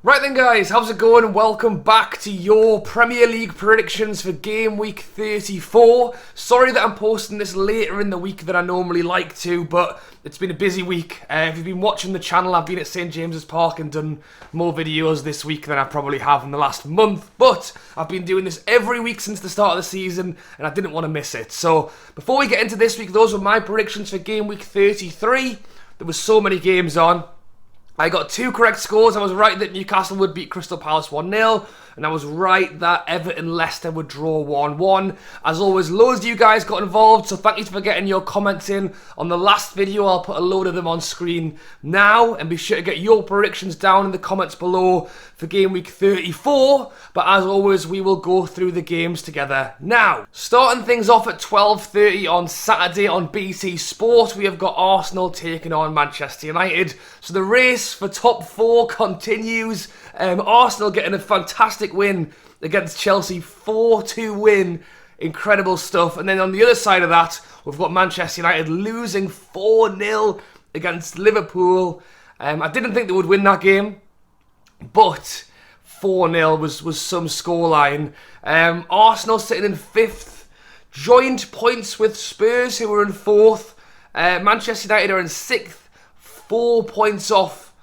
Right then guys, how's it going? Welcome back to your Premier League predictions for Game Week 34. Sorry that I'm posting this later in the week than I normally like to, but it's been a busy week. If you've been watching the channel, I've been at St James's Park and done more videos this week than I probably have in the last month, but I've been doing this every week since the start of the season and I didn't want to miss it. So before we get into this week, those were my predictions for Game Week 33. There was so many games on. I got two correct scores. I was right that Newcastle would beat Crystal Palace 1-0. And I was right that Everton and Leicester would draw 1-1. As always, loads of you guys got involved, so thank you for getting your comments in on the last video. I'll put a load of them on screen now. And be sure to get your predictions down in the comments below for Game Week 34. But as always, we will go through the games together now. Starting things off at 12:30 on Saturday on BT Sport, we have got Arsenal taking on Manchester United. So the race for top four continues. Arsenal getting a fantastic win against Chelsea, 4-2 win, incredible stuff. And then on the other side of that, we've got Manchester United losing 4-0 against Liverpool. I didn't think they would win that game, but 4-0 was some scoreline. Arsenal sitting in 5th, joint points with Spurs, who were in 4th. Manchester United are in 6th, 4 points off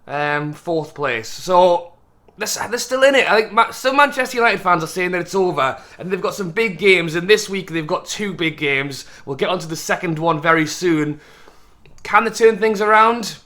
4th place. So they're still in it. I think some Manchester United fans are saying that it's over, and they've got some big games, and this week they've got 2 big games. We'll get onto the second one very soon. Can they turn things around?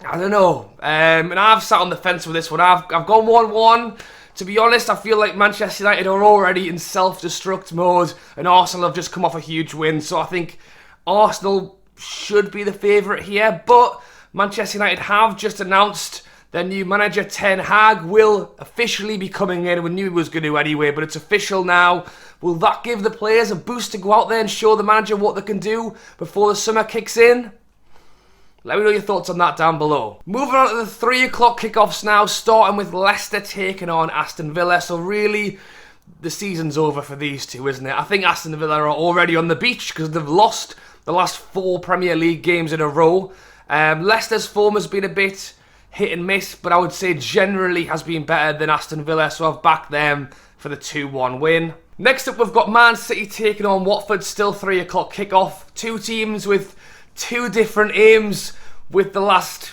I don't know. And I've sat on the fence with this one. I've gone 1-1. To be honest, I feel like Manchester United are already in self-destruct mode, and Arsenal have just come off a huge win. So I think Arsenal should be the favourite here, but Manchester United have just announced their new manager, Ten Hag, will officially be coming in. We knew he was going to anyway, but it's official now. Will that give the players a boost to go out there and show the manager what they can do before the summer kicks in? Let me know your thoughts on that down below. Moving on to the 3 o'clock kickoffs now, starting with Leicester taking on Aston Villa. So really, the season's over for these two, isn't it? I think Aston Villa are already on the beach because they've lost the last 4 Premier League games in a row. Leicester's form has been a bit hit and miss, but I would say generally has been better than Aston Villa, so I've backed them for the 2-1 win. Next up, we've got Man City taking on Watford, still 3 o'clock kickoff. 2 teams with 2 different aims with the last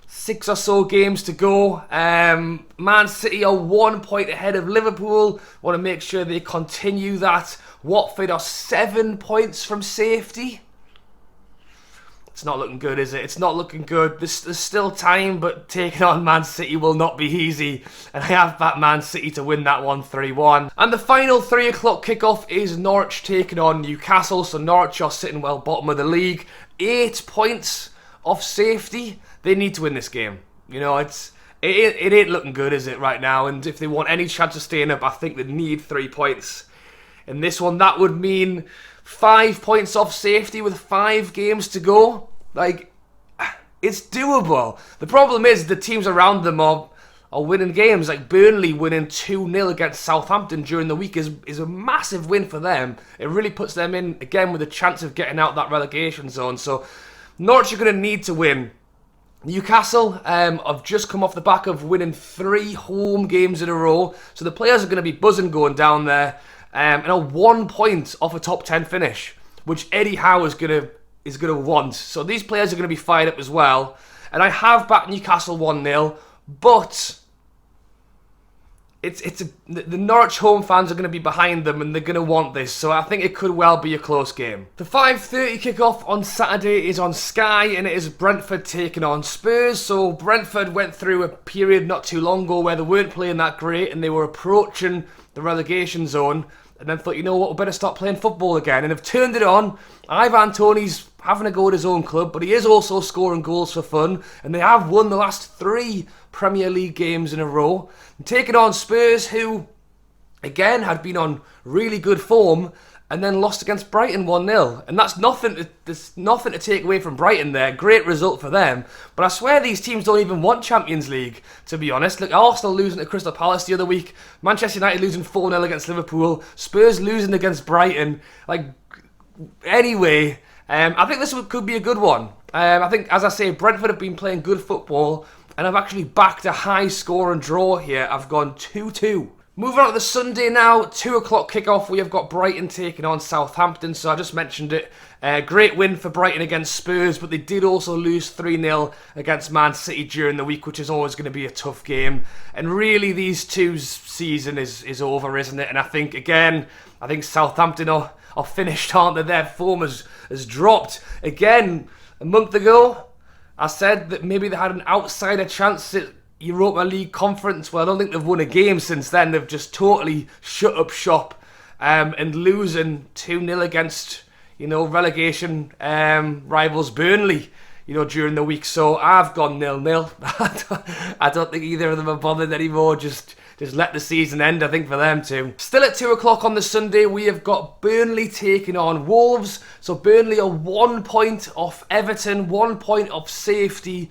6 or so games to go. Man City are 1 point ahead of Liverpool, want to make sure they continue that. Watford are 7 points from safety. It's not looking good, is it? It's not looking good. There's still time, but taking on Man City will not be easy. And I have backed Man City to win that one 3-1. And the final 3 o'clock kickoff is Norwich taking on Newcastle. So Norwich are sitting well bottom of the league. 8 points off safety. They need to win this game. You know, it ain't looking good, is it, right now? And if they want any chance of staying up, I think they need 3 points. In this one, that would mean 5 points off safety with 5 games to go. Like, it's doable. The problem is the teams around them are winning games. Like Burnley winning 2-0 against Southampton during the week is a massive win for them. It really puts them in, again, with a chance of getting out that relegation zone. So Norwich are going to need to win. Newcastle have just come off the back of winning 3 home games in a row. So the players are going to be buzzing going down there. And are 1 point off a top 10 finish, which Eddie Howe is going to want. So these players are going to be fired up as well. And I have backed Newcastle 1-0, but the Norwich home fans are going to be behind them and they're going to want this. So I think it could well be a close game. The 5:30 kickoff on Saturday is on Sky, and it is Brentford taking on Spurs. So Brentford went through a period not too long ago where they weren't playing that great and they were approaching the relegation zone, and then thought, you know what, we better start playing football again, and have turned it on. Ivan Toney's having a go at his own club, but he is also scoring goals for fun, and they have won the last 3 Premier League games in a row. And taking on Spurs, who, again, had been on really good form, and then lost against Brighton 1-0. And there's nothing to take away from Brighton there. Great result for them. But I swear these teams don't even want Champions League, to be honest. Look, Arsenal losing to Crystal Palace the other week. Manchester United losing 4-0 against Liverpool. Spurs losing against Brighton. Anyway, I think this could be a good one. I think, as I say, Brentford have been playing good football. and I've actually backed a high score and draw here. I've gone 2-2. Moving on to the Sunday now, 2 o'clock kickoff, we have got Brighton taking on Southampton, so I just mentioned it. Great win for Brighton against Spurs, but they did also lose 3-0 against Man City during the week, which is always going to be a tough game. And really, these two's season is over, isn't it? And I think Southampton are finished, aren't they? Their form has dropped. Again, a month ago, I said that maybe they had an outsider chance at Europa League Conference. Well, I don't think they've won a game since then. They've just totally shut up shop and losing 2-0 against, relegation rivals Burnley, during the week. So I've gone 0-0. I don't think either of them are bothered anymore. Just let the season end, I think, for them too. Still at 2 o'clock on the Sunday, we have got Burnley taking on Wolves. So Burnley are 1 point off Everton, 1 point off safety.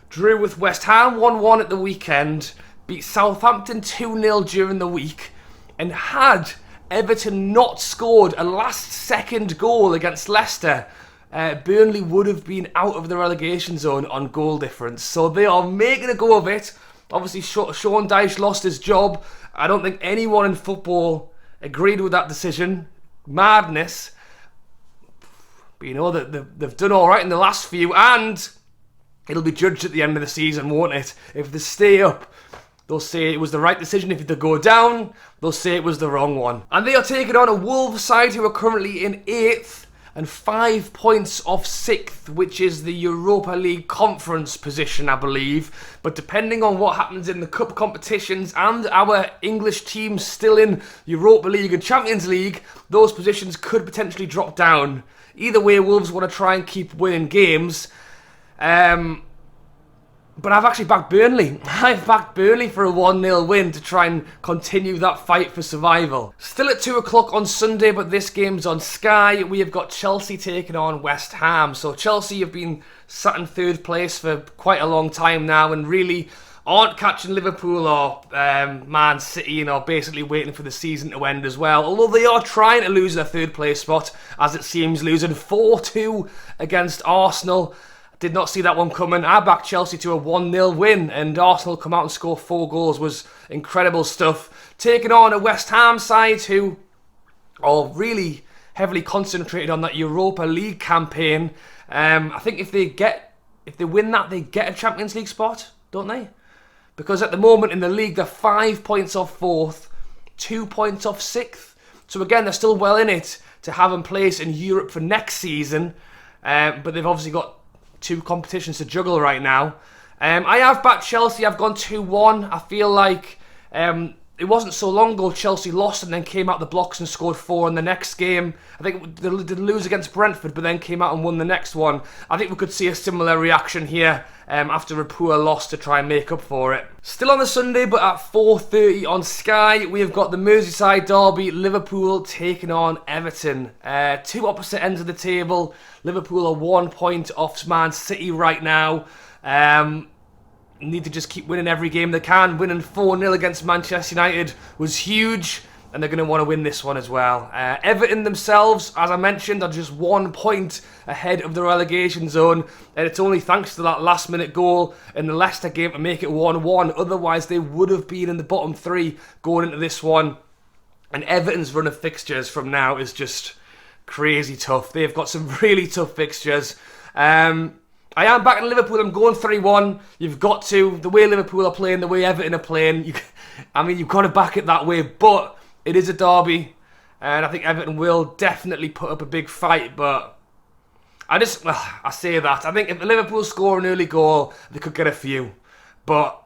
Drew with West Ham 1-1 at the weekend, beat Southampton 2-0 during the week, and had Everton not scored a last-second goal against Leicester, Burnley would have been out of the relegation zone on goal difference. So they are making a go of it. Obviously, Sean Dyche lost his job. I don't think anyone in football agreed with that decision. Madness. But they've done all right in the last few, and it'll be judged at the end of the season, won't it? If they stay up, they'll say it was the right decision. If they go down, they'll say it was the wrong one. And they are taking on a Wolves side who are currently in 8th and 5 points off 6th, which is the Europa League Conference position, I believe. But depending on what happens in the cup competitions and our English teams still in Europa League and Champions League, those positions could potentially drop down. Either way, Wolves want to try and keep winning games. But I've actually backed Burnley. I've backed Burnley for a 1-0 win to try and continue that fight for survival. Still at 2 o'clock on Sunday, but this game's on Sky. We have got Chelsea taking on West Ham. So Chelsea have been sat in 3rd place for quite a long time now and really aren't catching Liverpool or Man City and are basically waiting for the season to end as well. Although they are trying to lose their 3rd place spot, as it seems, losing 4-2 against Arsenal. Did not see that one coming. I backed Chelsea to a 1-0 win, and Arsenal come out and score 4 goals was incredible stuff. Taking on a West Ham side who are really heavily concentrated on that Europa League campaign. I think if they win that, they get a Champions League spot, don't they? Because at the moment in the league, they're 5 points off 4th, 2 points off 6th. So again, they're still well in it to have in place in Europe for next season. But they've obviously got 2 competitions to juggle right now. I have backed Chelsea. I've gone 2-1. I feel like it wasn't so long ago Chelsea lost and then came out the blocks and scored 4 in the next game. I think they did lose against Brentford, but then came out and won the next one. I think we could see a similar reaction here after a poor loss to try and make up for it. Still on the Sunday, but at 4:30 on Sky, we have got the Merseyside derby, Liverpool taking on Everton. 2 opposite ends of the table. Liverpool are 1 point off Man City right now. Need to just keep winning every game they can. Winning 4-0 against Manchester United was huge, and they're going to want to win this one as well. Everton themselves, as I mentioned, are just 1 point ahead of the relegation zone, and it's only thanks to that last-minute goal in the Leicester game to make it 1-1. Otherwise, they would have been in the bottom 3 going into this one. And Everton's run of fixtures from now is just crazy tough. They've got some really tough fixtures. I am back in Liverpool. I'm going 3-1. You've got to. The way Liverpool are playing, the way Everton are playing, you've got to back it that way. But it is a derby, and I think Everton will definitely put up a big fight. But I say that. I think if Liverpool score an early goal, they could get a few. But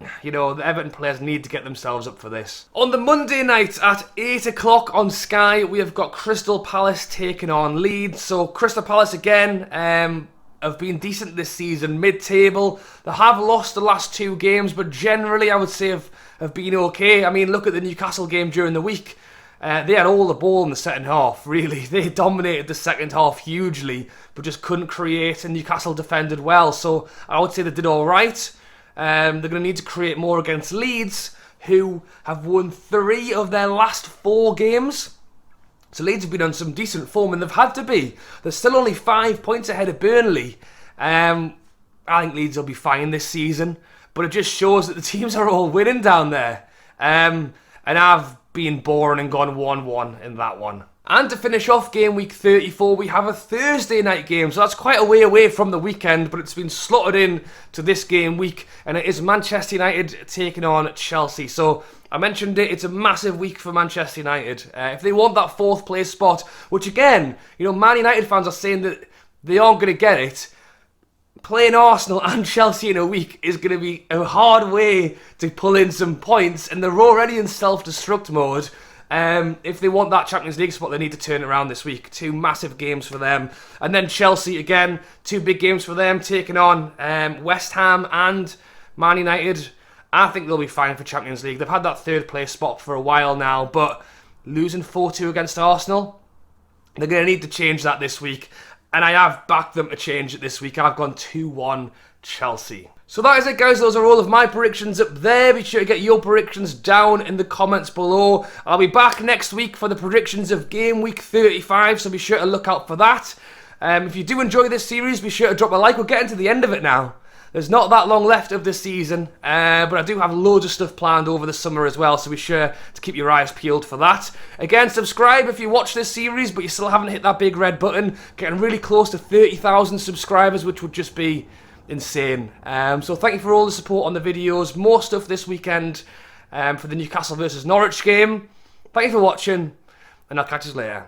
the Everton players need to get themselves up for this. On the Monday night at 8 o'clock on Sky, we have got Crystal Palace taking on Leeds. So Crystal Palace again have been decent this season, mid-table. They have lost the last 2 games, but generally I would say have been okay. I mean, look at the Newcastle game during the week. They had all the ball in the second half, really. They dominated the second half hugely, but just couldn't create, and Newcastle defended well. So I would say they did all right. They're going to need to create more against Leeds, who have won 3 of their last 4 games. So Leeds have been on some decent form, and they've had to be. They're still only 5 points ahead of Burnley. I think Leeds will be fine this season, but it just shows that the teams are all winning down there. And I've been boring and gone 1-1 in that one. And to finish off game week 34, we have a Thursday night game. So that's quite a way away from the weekend, but it's been slotted in to this game week. And it is Manchester United taking on Chelsea. So I mentioned it, it's a massive week for Manchester United. If they want that 4th place spot, which again, Man United fans are saying that they aren't going to get it. Playing Arsenal and Chelsea in a week is going to be a hard way to pull in some points, and they're already in self-destruct mode. If they want that Champions League spot, they need to turn it around this week. 2 massive games for them. And then Chelsea, again, 2 big games for them, taking on West Ham and Man United. I think they'll be fine for Champions League. They've had that 3rd place spot for a while now, but losing 4-2 against Arsenal, they're going to need to change that this week. And I have backed them to change it this week. I've gone 2-1 Chelsea. So that is it, guys. Those are all of my predictions up there. Be sure to get your predictions down in the comments below. I'll be back next week for the predictions of game week 35, so be sure to look out for that. If you do enjoy this series, be sure to drop a like. We're getting to the end of it now. There's not that long left of this season, but I do have loads of stuff planned over the summer as well, so be sure to keep your eyes peeled for that. Again, subscribe if you watch this series, but you still haven't hit that big red button. Getting really close to 30,000 subscribers, which would just be insane. So thank you for all the support on the videos. More stuff this weekend for the Newcastle versus Norwich game. Thank you for watching, and I'll catch you later.